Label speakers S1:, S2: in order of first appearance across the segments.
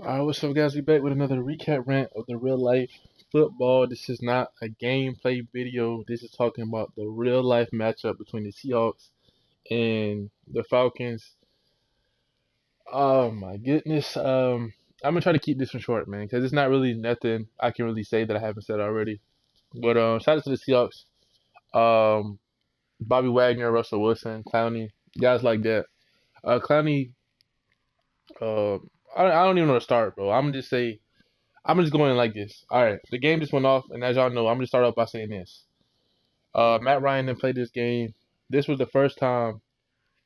S1: Alright, what's up, guys? We back with another recap rant of the real life football. This is not a gameplay video. This is talking about the real life matchup between the Seahawks and the Falcons. Oh my goodness. I'm gonna try to keep this one short, man, because it's not really nothing I can really say that I haven't said already. But shout out to the Seahawks. Um, Bobby Wagner, Russell Wilson, Clowney, guys like that. Clowney. Uh, I don't even know where to start, bro. I'm gonna just say. I'm just going like this. All right, the game just went off, and as y'all know, I'm gonna start off by saying this. Matt Ryan didn't play this game. This was the first time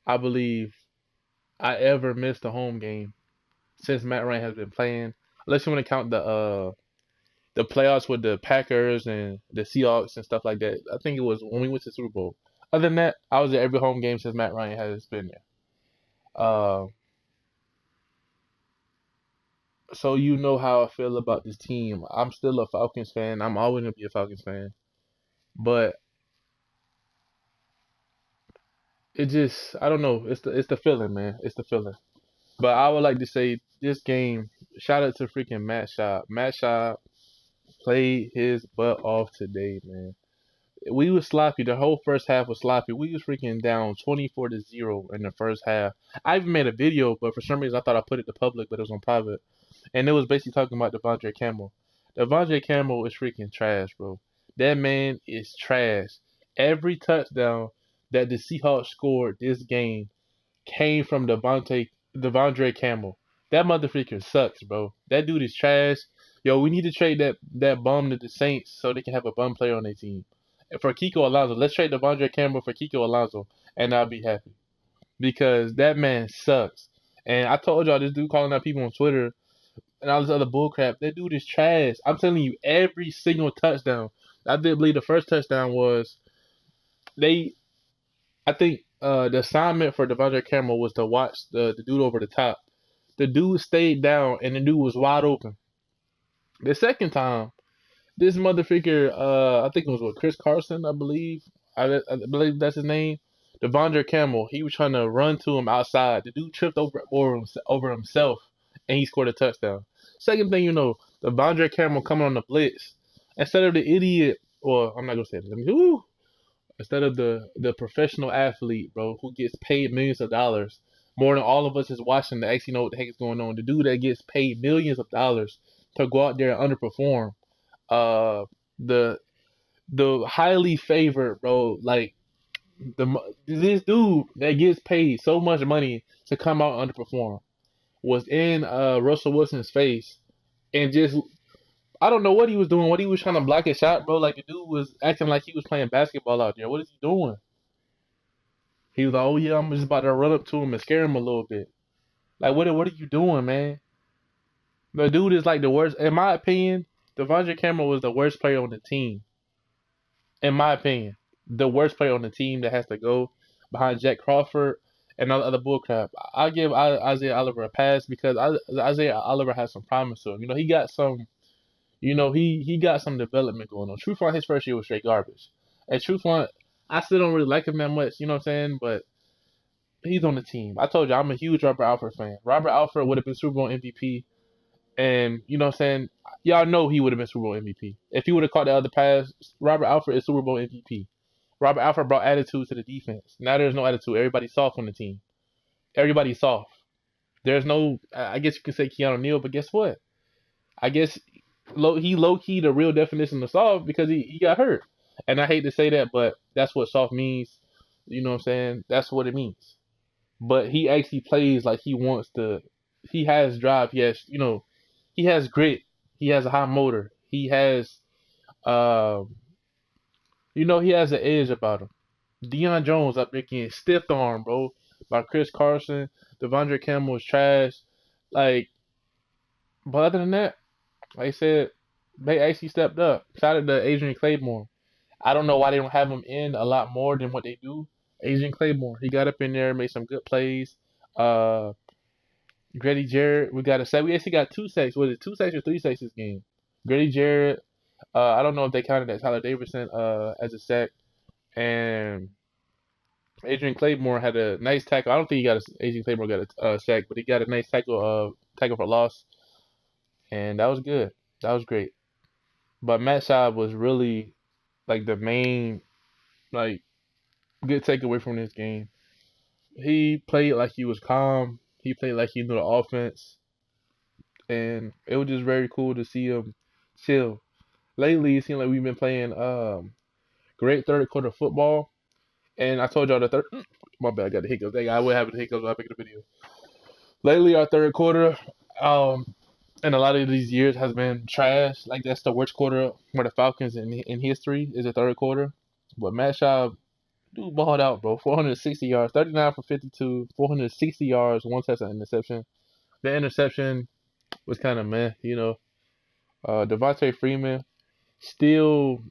S1: I believe I ever missed a home game since Matt Ryan has been playing. Unless you want to count the playoffs with the Packers and the Seahawks and stuff like that. I think it was when we went to the Super Bowl. Other than that, I was at every home game since Matt Ryan has been there. Uh, so you know how I feel about this team. I'm still a Falcons fan. I'm always gonna be a Falcons fan. But it just I don't know. It's the feeling, man. It's the feeling. But I would like to say this game. Shout out to freaking Matt Schaub. Matt Schaub played his butt off today, man. We was sloppy. The whole first half was sloppy. We was freaking down 24-0 in the first half. I even made a video, but for some reason I thought I put it to public, but it was on private. And it was basically talking about Devondre Campbell. Devondre Campbell is freaking trash, bro. That man is trash. Every touchdown that the Seahawks scored this game came from Devondre Campbell. That motherfucker sucks, bro. That dude is trash. Yo, we need to trade that bum to the Saints so they can have a bum player on their team. And for Kiko Alonso, let's trade Devondre Campbell for Kiko Alonso, and I'll be happy because that man sucks. And I told y'all this dude calling out people on Twitter and all this other bullcrap. That dude is trash. I'm telling you, every single touchdown. I did believe the first touchdown was they. I think the assignment for Devondre Campbell was to watch the dude over the top. The dude stayed down and the dude was wide open. The second time, this motherfucker, I think it was with Chris Carson, I believe. I believe that's his name. Devondre Campbell. He was trying to run to him outside. The dude tripped over himself, and he scored a touchdown. Second thing you know, Devondre Campbell coming on the blitz. Instead of the idiot, or I'm not gonna say it. Instead of the professional athlete, bro, who gets paid millions of dollars, more than all of us is watching to actually know what the heck is going on. The dude that gets paid millions of dollars to go out there and underperform. Uh, the the highly favored, bro, like this dude that gets paid so much money to come out and underperform was in Russell Wilson's face and just I don't know what he was doing, what he was trying to block his shot, bro. Like the dude was acting like he was playing basketball out there. What is he doing? He was like, "Oh yeah, I'm just about to run up to him and scare him a little bit." Like, what are you doing, man? The dude is like the worst. In my opinion, Devondre Cameron was the worst player on the team. In my opinion, the worst player on the team that has to go behind Jack Crawford and all the other bullcrap. I give Isaiah Oliver a pass because Isaiah Oliver has some promise to him. You know, he got some. You know, he got some development going on. Truthfront, his first year was straight garbage. And Truthfront, I still don't really like him that much. You know what I'm saying? But he's on the team. I told you I'm a huge Robert Alford fan. Robert Alford would have been Super Bowl MVP, and you know what I'm saying. Y'all know he would have been Super Bowl MVP if he would have caught the other pass. Robert Alford is Super Bowl MVP. Robert Alford brought attitude to the defense. Now there's no attitude. Everybody's soft on the team. Everybody's soft. There's no. I guess you can say Keanu Neal, but guess what? I guess he low key the real definition of soft because he got hurt. And I hate to say that, but that's what soft means. You know what I'm saying? That's what it means. But he actually plays like he wants to. He has drive. He has, he has grit. He has a high motor. He has, uh, he has an edge about him. Deion Jones up there getting stiff arm, bro, by Chris Carson. Devondre Campbell is trash. Like, but other than that, like I said, they actually stepped up. Shout out to Adrian Claymore. I don't know why they don't have him in a lot more than what they do. Adrian Claymore, he got up in there, made some good plays. Uh, Grady Jarrett, we got a sack. We actually got two sacks. Was it two sacks or three sacks this game? Grady Jarrett, I don't know if they counted that Tyler Davidson as a sack. And Adrian Claymore had a nice tackle. I don't think Adrian Claymore got a sack, but he got a nice tackle for loss. and that was good. That was great. But Matt Schaub was really like the main like good takeaway from this game. He played like he was calm. He played like he knew the offense, and it was just very cool to see him chill. Lately, it seems like we've been playing great third quarter football. And I told y'all the third. My bad, I got the hiccups. I will have the hiccups when I pick the video. Lately, our third quarter, in a lot of these years, has been trash. Like that's the worst quarter for the Falcons in history is the third quarter. But Matt Schaub, dude balled out, bro. 460 yards, 39 for 52, 460 yards, one touchdown interception. The interception was kind of meh, you know. Devontae Freeman still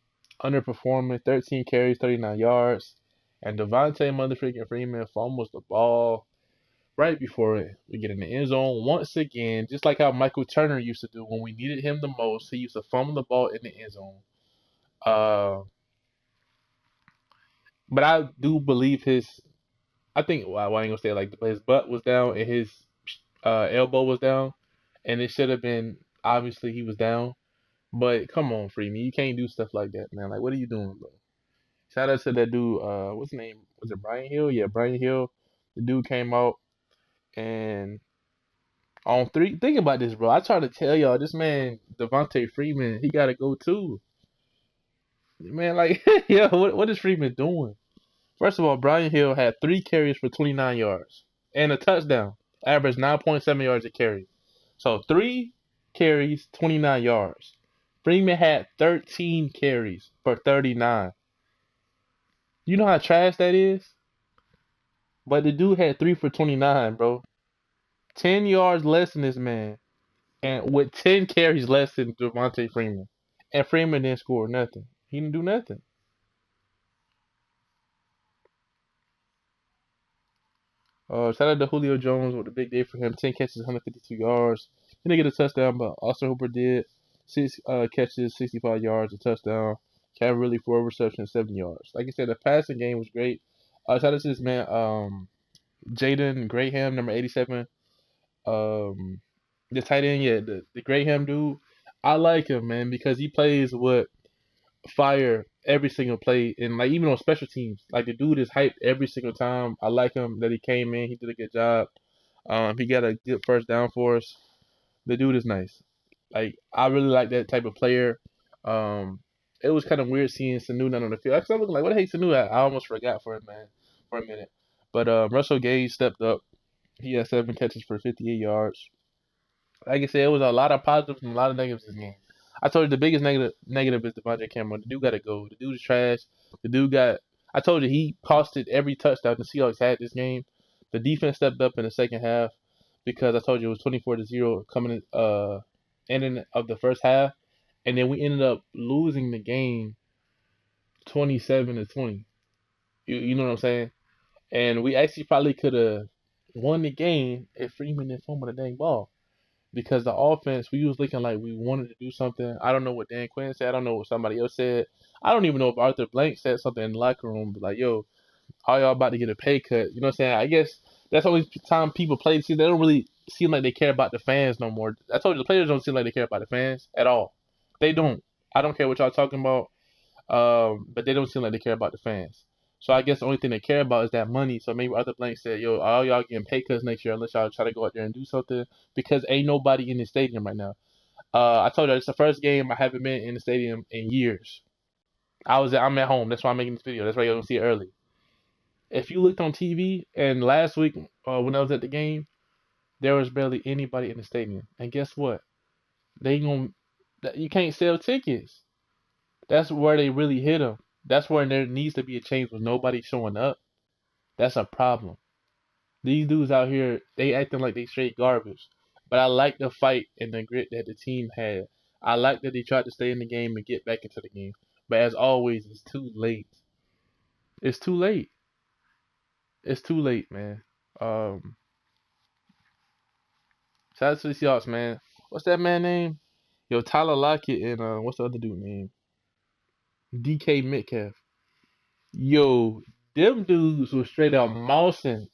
S1: underperforming, 13 carries, 39 yards. And Devontae motherfucking Freeman fumbles the ball right before it. We get in the end zone once again, just like how Michael Turner used to do when we needed him the most. He used to fumble the ball in the end zone. Uh, but I do believe his. I think well, I ain't gonna say it like, but his butt was down and his elbow was down, and it should have been obviously he was down. But come on, Freeman, you can't do stuff like that, man. Like, what are you doing, bro? Shout out to that dude. What's his name? Was it Brian Hill? Yeah, Brian Hill. The dude came out and on three. Think about this, bro. I try to tell y'all, this man Devontae Freeman, he gotta go too. Man, like, yeah, what is Freeman doing? First of all, Brian Hill had 3 carries for 29 yards and a touchdown. Averaged 9.7 yards a carry. So 3 carries, 29 yards. Freeman had 13 carries for 39. You know how trash that is? But the dude had 3 for 29, bro. 10 yards less than this man. And with 10 carries less than Devontae Freeman. And Freeman didn't score nothing. He didn't do nothing. Shout out to Julio Jones with a big day for him. 10 catches, 152 yards. He didn't get a touchdown, but Austin Hooper did. 6 catches, 65 yards, a touchdown. Calvin really 4 receptions, 70 yards. Like I said, the passing game was great. Shout out to this man, Jaden Graham, number 87. Um, the tight end, yeah, the Graham dude. I like him, man, because he plays with fire every single play, and like even on special teams, like the dude is hyped every single time. I like him that he came in. He did a good job. He got a good first down for us. The dude is nice. Like I really like that type of player. Um, it was kind of weird seeing Sanu not on the field. Actually, I'm looking like, what the heck Sanu at? I almost forgot for it, man, for a minute. But Russell Gage stepped up. He had 7 catches for 58 yards. Like I said, it was a lot of positives and a lot of negatives this game. I told you the biggest negative is Devondre Campbell. The dude got to go. The dude is trash. The dude got. I told you he costed every touchdown the Seahawks had this game. The defense stepped up in the second half because I told you it was 24-0 coming ending of the first half, and then we ended up losing the game 27-20. You know what I'm saying? And we actually probably could have won the game if Freeman didn't fumble the dang ball. Because the offense, we was looking like we wanted to do something. I don't know what Dan Quinn said. I don't know what somebody else said. I don't even know if Arthur Blank said something in the locker room. But like, yo, all y'all about to get a pay cut. You know what I'm saying? I guess that's the only time people play. See, they don't really seem like they care about the fans no more. I told you, the players don't seem like they care about the fans at all. They don't. I don't care what y'all talking about. But they don't seem like they care about the fans. So I guess the only thing they care about is that money. So maybe Arthur Blank said, yo, all y'all getting pay cuts next year unless y'all try to go out there and do something because ain't nobody in the stadium right now. I told you it's the first game I haven't been in the stadium in years. I'm at home. That's why I'm making this video. That's why you're gonna see it early. If you looked on TV and last week when I was at the game, there was barely anybody in the stadium. And guess what? They going you can't sell tickets. That's where they really hit them. That's where there needs to be a change with nobody showing up. That's a problem. These dudes out here, they acting like they straight garbage. But I like the fight and the grit that the team had. I like that they tried to stay in the game and get back into the game. But as always, it's too late. It's too late. It's too late, man. Um, Shout out to the Seahawks, man. What's that man name? Yo, Tyler Lockett and what's the other dude name? DK Metcalf. Yo, them dudes was straight out mousing.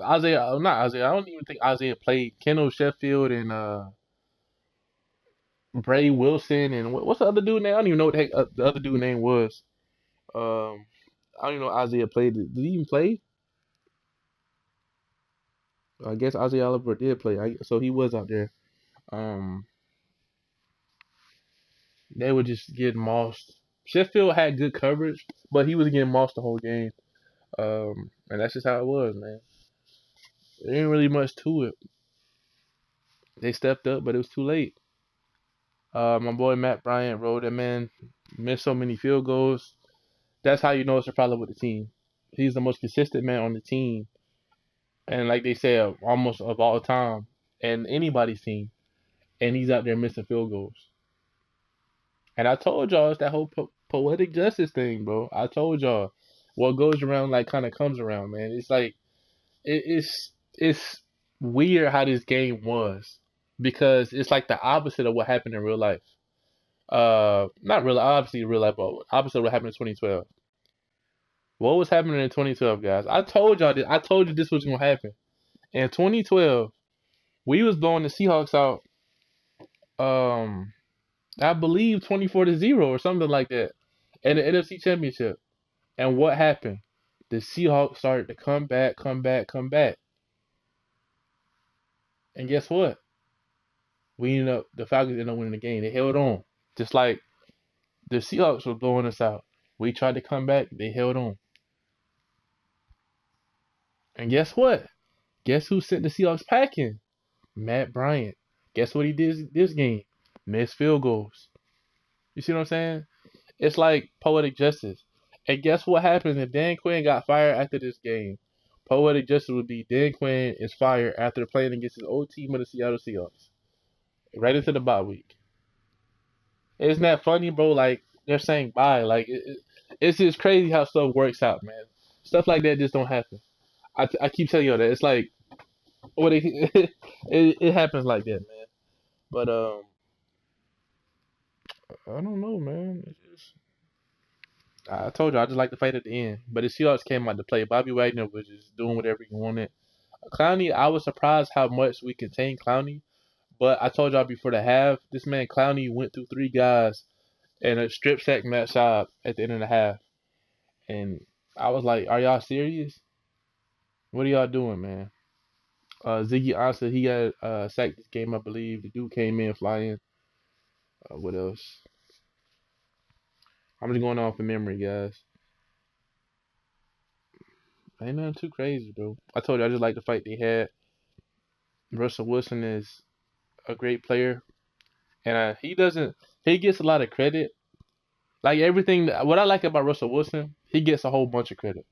S1: Isaiah, not Isaiah. I don't even think Isaiah played. Kendall Sheffield and Bray Wilson and what's the other dude name? I don't even know what the heck the other dude name was. Um, I don't even know Isaiah played. Did he even play? I guess Isaiah Oliver did play. So he was out there. Um, they were just getting mossed. Sheffield had good coverage, but he was getting mossed the whole game. And that's just how it was, man. There ain't really much to it. They stepped up, but it was too late. My boy Matt Bryant rolled him in, missed so many field goals. That's how you know it's a problem with the team. He's the most consistent man on the team, and like they said, almost of all time, and anybody's team. And he's out there missing field goals. And I told y'all it's that whole poetic justice thing, bro. I told y'all what goes around like kind of comes around, man. It's like it's weird how this game was because it's like the opposite of what happened in real life. Not real, obviously real life, but opposite of what happened in 2012. What was happening in 2012, guys? I told y'all this. I told you this was gonna happen. In 2012, we was blowing the Seahawks out. I believe 24-0 or something like that, in the NFC Championship. And what happened? The Seahawks started to come back, come back, come back. And guess what? The Falcons ended up winning the game. They held on. Just like the Seahawks were blowing us out. We tried to come back. They held on. And guess what? Guess who sent the Seahawks packing? Matt Bryant. Guess what he did this game? Missed field goals. You see what I'm saying? It's like poetic justice. And guess what happens if Dan Quinn got fired after this game? Poetic justice would be Dan Quinn is fired after playing against his old team of the Seattle Seahawks. Right into the bye week. Isn't that funny, bro? Like, they're saying bye. Like, it's just crazy how stuff works out, man. Stuff like that just don't happen. I keep telling you that. It's like, it happens like that, man. But, I don't know, man. I told you, I just like to fight at the end. But the Seahawks came out to play. Bobby Wagner was just doing whatever he wanted. Clowney, I was surprised how much we contained Clowney. But I told y'all before the half, this man Clowney went through three guys and a strip sack Matt Schaub at the end of the half. And I was like, are y'all serious? What are y'all doing, man? Ziggy Ansah, he got sacked this game, I believe. The dude came in flying. What else? I'm just going off of memory, guys. Ain't nothing too crazy, bro. I told you I just like the fight they had. Russell Wilson is a great player, and he gets a lot of credit. Like everything, what I like about Russell Wilson, he gets a whole bunch of credit.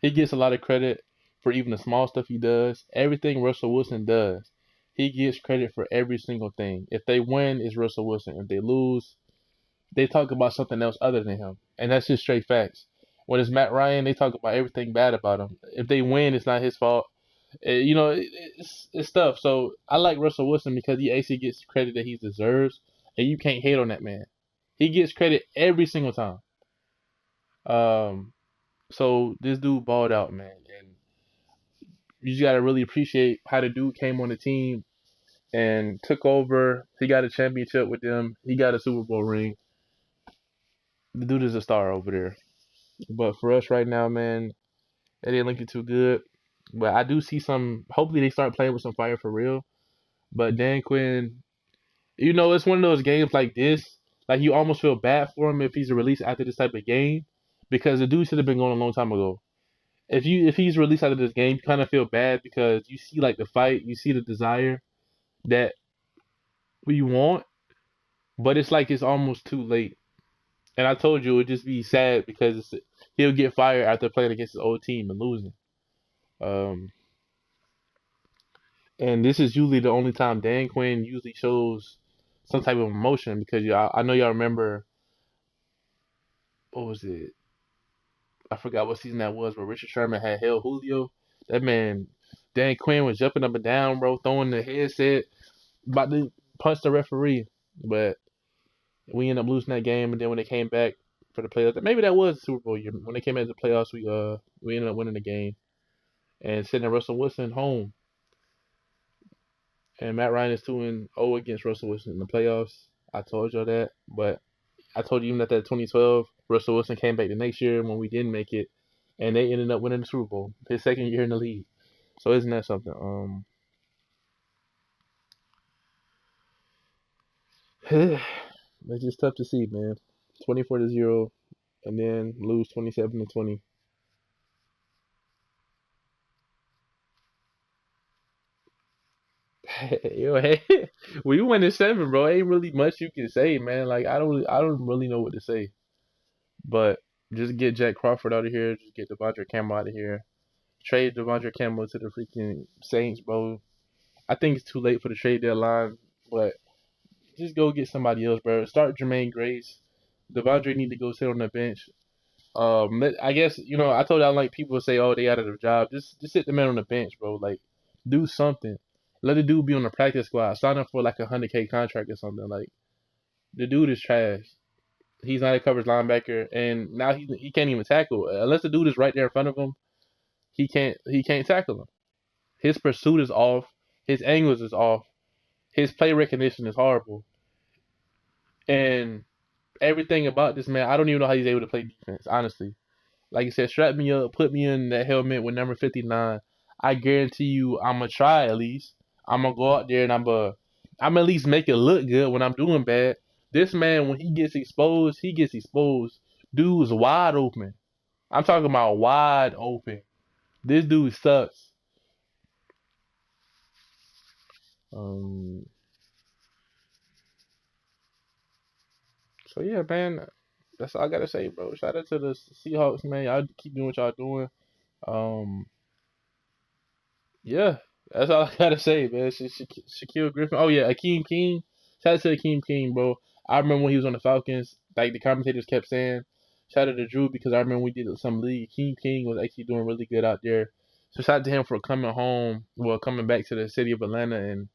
S1: He gets a lot of credit for even the small stuff he does. Everything Russell Wilson does, he gets credit for every single thing. If they win, it's Russell Wilson. If they lose, they talk about something else other than him, and that's just straight facts. When it's Matt Ryan, they talk about everything bad about him. If they win, it's not his fault. It's stuff. So I like Russell Wilson because he actually gets credit that he deserves, and you can't hate on that man. He gets credit every single time. Um, so this dude balled out, man, and you just gotta really appreciate how the dude came on the team and took over. He got a championship with them. He got a Super Bowl ring. The dude is a star over there. But for us right now, man, it ain't looking too good. But I do see some. Hopefully, they start playing with some fire for real. But Dan Quinn, it's one of those games like this. Like you almost feel bad for him if he's released after this type of game, because the dude should have been going a long time ago. If he's released out of this game, you kind of feel bad because you see like the fight, you see the desire that we want, but it's like it's almost too late. And I told you it would just be sad because he'll get fired after playing against his old team and losing. Um, and this is usually the only time Dan Quinn usually shows some type of emotion because I know y'all remember what was it? I forgot what season that was where Richard Sherman had held Julio. That man, Dan Quinn was jumping up and down, bro, throwing the headset, about to punch the referee. But we ended up losing that game, and then when they came back for the playoffs, maybe that was the Super Bowl year. When they came back to the playoffs, we ended up winning the game and sending Russell Wilson home. And Matt Ryan is 2-0 against Russell Wilson in the playoffs. I told y'all that, but I told you even that 2012 Russell Wilson came back the next year when we didn't make it, and they ended up winning the Super Bowl his second year in the league. So isn't that something? It's just tough to see, man. 24-0, and then lose 27-20. Yo, hey, we went in seven, bro. Ain't really much you can say, man. Like I don't really know what to say. But just get Jack Crawford out of here. Just get Devondre Campbell out of here. Trade Devondre Campbell to the freaking Saints, bro. I think it's too late for the trade deadline, but just go get somebody else, bro. Start Jermaine Grace. Devondre need to go sit on the bench. I guess I told you like people say, oh, they out of their job. Just sit the man on the bench, bro. Like, do something. Let the dude be on the practice squad. Sign up for like 100K contract or something. Like, the dude is trash. He's not a coverage linebacker, and now he can't even tackle unless the dude is right there in front of him. He can't tackle him. His pursuit is off. His angles is off. His play recognition is horrible, and everything about this man, I don't even know how he's able to play defense. Honestly, like you said, strap me up, put me in that helmet with number 59. I guarantee you, I'm gonna try at least. I'm gonna go out there and I'm at least make it look good when I'm doing bad. This man, when he gets exposed, he gets exposed. Dude's wide open. I'm talking about wide open. This dude sucks. Um. So yeah, man, that's all I gotta say, bro. Shout out to the Seahawks, man. Y'all keep doing what y'all doing. Um. Yeah, that's all I gotta say, man. Shaquille Griffin. Oh yeah, Akeem King. Shout out to Akeem King, bro. I remember when he was on the Falcons. Like the commentators kept saying, shout out to Drew because I remember we did some league. Akeem King was actually doing really good out there. So shout out to him for coming home, well, coming back to the city of Atlanta and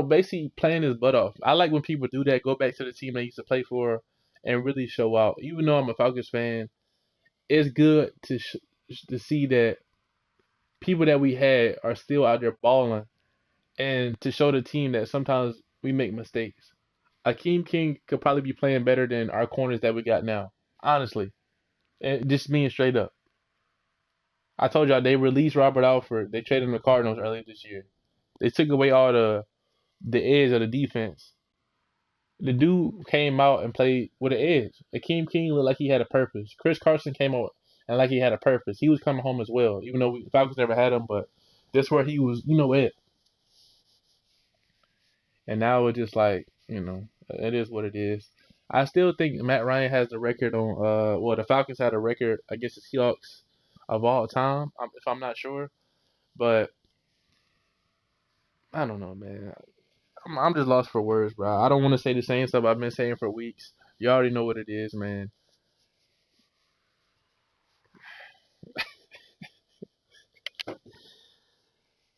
S1: basically playing his butt off. I like when people do that, go back to the team they used to play for, and really show out. Even though I'm a Falcons fan, it's good to see that people that we had are still out there balling, and to show the team that sometimes we make mistakes. Akeem King could probably be playing better than our corners that we got now, honestly. And just being straight up. I told y'all they released Robert Alford. They traded him to Cardinals earlier this year. They took away all the edge of the defense. The dude came out and played with an edge. Akeem King looked like he had a purpose. Chris Carson came out and like he had a purpose. He was coming home as well, even though Falcons never had him. But that's where he was, it. And now it's just like, it is what it is. I still think Matt Ryan has the record on, the Falcons had a record against the Seahawks of all time, if I'm not sure. But I don't know, man. I'm just lost for words, bro. I don't want to say the same stuff I've been saying for weeks. You already know what it is, man.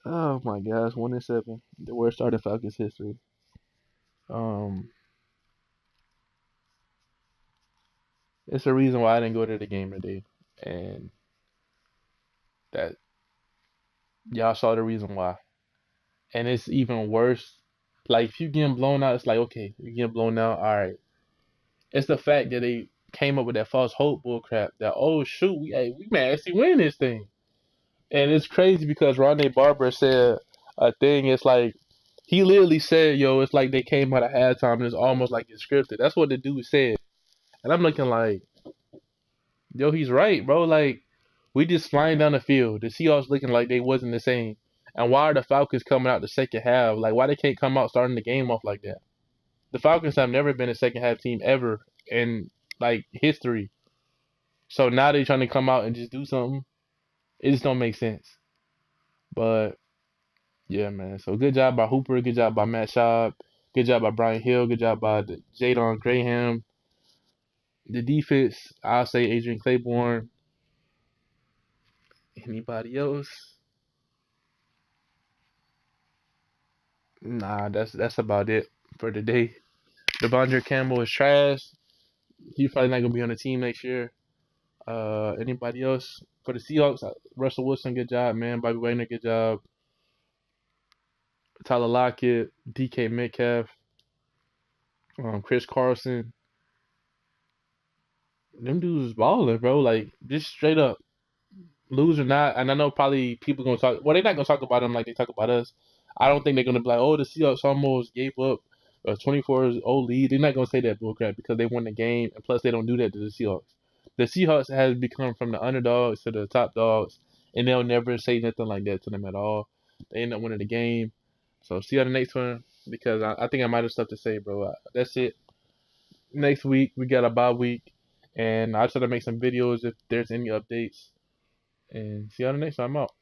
S1: Oh my gosh, 1-7, the worst start in Falcons history. Um, it's a reason why I didn't go to the game today, and that y'all saw the reason why. And it's even worse. Like if you getting blown out, it's like okay, you getting blown out, all right. It's the fact that they came up with that false hope bull crap. That oh shoot, we may actually win this thing. And it's crazy because Ronde Barber said a thing. It's like he literally said, "Yo, it's like they came out of halftime and it's almost like it's scripted." That's what the dude said, and I'm looking like, "Yo, he's right, bro." Like we just flying down the field. The Seahawks looking like they wasn't the same. And why are the Falcons coming out the second half? Like why they can't come out starting the game off like that? The Falcons have never been a second half team ever in like history. So now they're trying to come out and just do something. It just don't make sense. But yeah, man. So good job by Hooper. Good job by Matt Schaub. Good job by Brian Hill. Good job by Jadon Graham. The defense, I'll say Adrian Claiborne. Anybody else? Nah, that's about it for today. Devondre Campbell is trash. He's probably not gonna be on the team next year. Anybody else for the Seahawks? Russell Wilson, good job, man. Bobby Wagner, good job. Tyler Lockett, DK Metcalf. Chris Carson. Them dudes is balling, bro. Like just straight up, lose or not. And I know probably people gonna talk. Well, they're not gonna talk about them like they talk about us. I don't think they're gonna be like, oh, the Seahawks almost gave up a 24-0 lead. They're not gonna say that bullcrap because they won the game, and plus they don't do that to the Seahawks. The Seahawks has become from the underdogs to the top dogs, and they'll never say nothing like that to them at all. They end up winning the game. So see you on the next one because I think I might have stuff to say, bro. That's it. Next week we got a bye week, and I'll try to make some videos if there's any updates. And see you on the next time. I'm out.